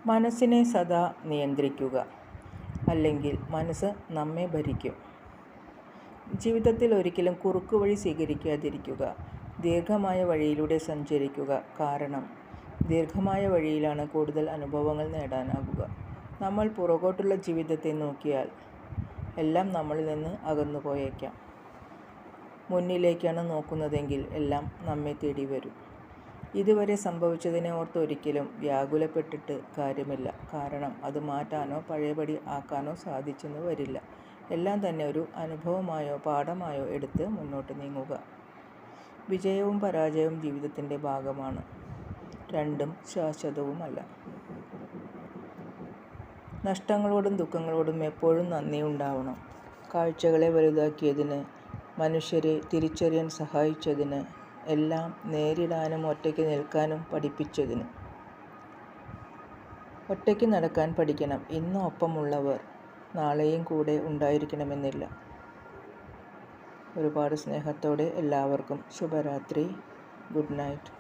മനസ്സിനെ സദാ നിയന്ത്രിക്കുക, അല്ലെങ്കിൽ മനസ്സ് നമ്മെ ഭരിക്കും. ജീവിതത്തിൽ ഒരിക്കലും കുറുക്കുവഴി സ്വീകരിക്കാതിരിക്കുക. ദീർഘമായ വഴിയിലൂടെ സഞ്ചരിക്കുക. കാരണം ദീർഘമായ വഴിയിലാണ് കൂടുതൽ അനുഭവങ്ങൾ നേടാനാകുക. നമ്മൾ പുറകോട്ടുള്ള ജീവിതത്തെ നോക്കിയാൽ എല്ലാം നമ്മളിൽ നിന്ന് അകന്നു പോയേക്കാം. മുന്നിലേക്കാണ് നോക്കുന്നതെങ്കിൽ എല്ലാം നമ്മെ തേടി വരും. ഇതുവരെ സംഭവിച്ചതിനെ ഓർത്ത് ഒരിക്കലും വ്യാകുലപ്പെട്ടിട്ട് കാര്യമില്ല. കാരണം അത് മാറ്റാനോ പഴയപടി ആക്കാനോ സാധിച്ചെന്ന് വരില്ല. എല്ലാം തന്നെ ഒരു അനുഭവമായോ പാഠമായോ എടുത്ത് മുന്നോട്ട് നീങ്ങുക. വിജയവും പരാജയവും ജീവിതത്തിൻ്റെ ഭാഗമാണ്. രണ്ടും ശാശ്വതവുമല്ല. നഷ്ടങ്ങളോടും ദുഃഖങ്ങളോടും എപ്പോഴും നന്ദി ഉണ്ടാവണം. കാഴ്ചകളെ വലുതാക്കിയതിന്, മനുഷ്യരെ തിരിച്ചറിയാൻ സഹായിച്ചതിന്, എല്ലാം നേരിടാനും ഒറ്റയ്ക്ക് നിൽക്കാനും പഠിപ്പിച്ചതിന്. ഒറ്റയ്ക്ക് നടക്കാൻ പഠിക്കണം. ഇന്ന് ഒപ്പമുള്ളവർ നാളെയും കൂടെ ഉണ്ടായിരിക്കണമെന്നില്ല. ഒരുപാട് സ്നേഹത്തോടെ എല്ലാവർക്കും ശുഭരാത്രി. Good night.